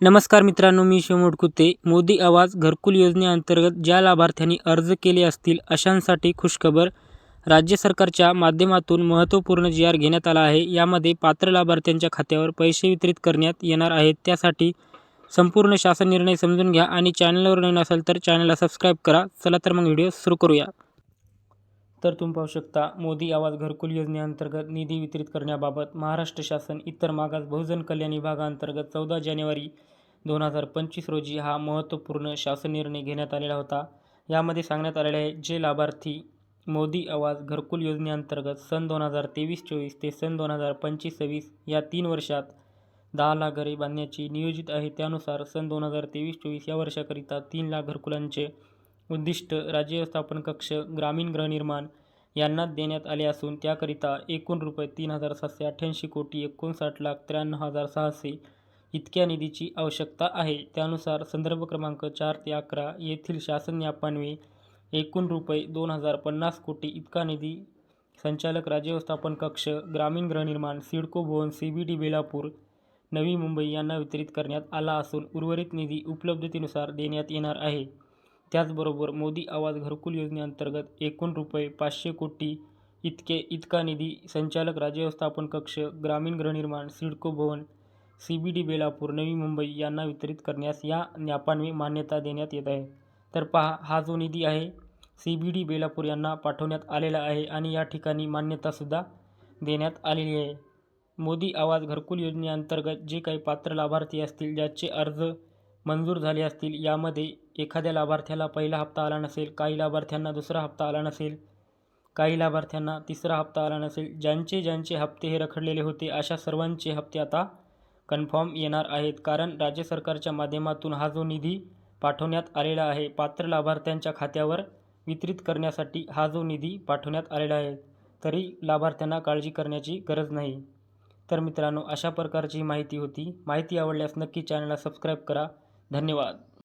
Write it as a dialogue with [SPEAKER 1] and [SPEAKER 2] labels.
[SPEAKER 1] नमस्कार मित्रांनो, मी शिवमोड कुते. मोदी आवाज घरकुल योजनेअंतर्गत ज्या लाभार्थ्यांनी अर्ज केले असतील अशांसाठी खुशखबर. राज्य सरकारच्या माध्यमातून महत्त्वपूर्ण जी.आर. घेण्यात आला आहे. यामध्ये पात्र लाभार्थ्यांच्या खात्यावर पैसे वितरित करण्यात येणार आहेत. त्यासाठी संपूर्ण शासन निर्णय समजून घ्या आणि चॅनलवर नवीन असाल तर चॅनलला सबस्क्राईब करा. चला तर मग व्हिडिओ सुरू करूया. तर तुम्ही पाहू शकता, मोदी आवाज घरकुल योजनेअंतर्गत निधी वितरित करण्याबाबत महाराष्ट्र शासन इतर मागास बहुजन कल्याण विभागाअंतर्गत 14 जानेवारी 2025 रोजी हा महत्त्वपूर्ण शासन निर्णय घेण्यात आलेला होता. यामध्ये सांगण्यात आलेले आहे, जे लाभार्थी मोदी आवाज घरकुल योजनेअंतर्गत सन 2023-24 ते सन 2025-26 या 3 वर्षात 10 लाख घरे बांधण्याची नियोजित आहे, त्यानुसार सन 2023-24 या वर्षाकरिता 3 लाख घरकुलांचे उद्दिष्ट राज्य व्यवस्थापन कक्ष, ग्रामीण गृहनिर्माण यांना देण्यात आले असून त्याकरिता एकूण रुपये 3,788 कोटी 59,93,600 इतक्या निधीची आवश्यकता आहे. त्यानुसार संदर्भ क्रमांक 4 ते 11 येथील शासन न्यापान्वये एकूण रुपये 2,050 कोटी इतका निधी संचालक राज्य व्यवस्थापन कक्ष, ग्रामीण गृहनिर्माण, सिडको भवन, CBD बेलापूर, नवी मुंबई यांना वितरित करण्यात आला असून उर्वरित निधी उपलब्धतेनुसार देण्यात येणार आहे. त्याचबरोबर मोदी आवाज घरकुल योजनेअंतर्गत एकूण रुपये 500 कोटी इतका निधी संचालक राज्य व्यवस्थापन कक्ष, ग्रामीण गृहनिर्माण, सिडको भवन, CBD बेलापूर, नवी मुंबई यांना वितरित करण्यास या न्यापान्वये मान्यता देण्यात येत आहे. तर पहा, हा जो निधी आहे CBD बेलापूर यांना पाठवण्यात आलेला आहे आणि या ठिकाणी मान्यतासुद्धा देण्यात आलेली आहे. मोदी आवाज घरकुल योजनेअंतर्गत जे काही पात्र लाभार्थी असतील, ज्याचे अर्ज मंजूर झाले असतील, यामध्ये एखाद्या लाभार्थ्याला पहिला हप्ता आला नसेल, काही लाभार्थ्यांना दुसरा हप्ता आला नसेल, काही लाभार्थ्यांना तिसरा हप्ता आला नसेल, ज्यांचे हप्ते हे रखडलेले होते, अशा सर्वांचे हप्ते आता कन्फर्म येणार आहेत. कारण राज्य सरकारच्या माध्यमातून हा जो निधी पाठवण्यात आलेला आहे, पात्र लाभार्थ्यांच्या खात्यावर वितरित करण्यासाठी हा जो निधी पाठवण्यात आलेला आहे, तरी लाभार्थ्यांना काळजी करण्याची गरज नाही. तर मित्रांनो, अशा प्रकारची माहिती होती. माहिती आवडल्यास नक्की चॅनलला सबस्क्राईब करा. धन्यवाद.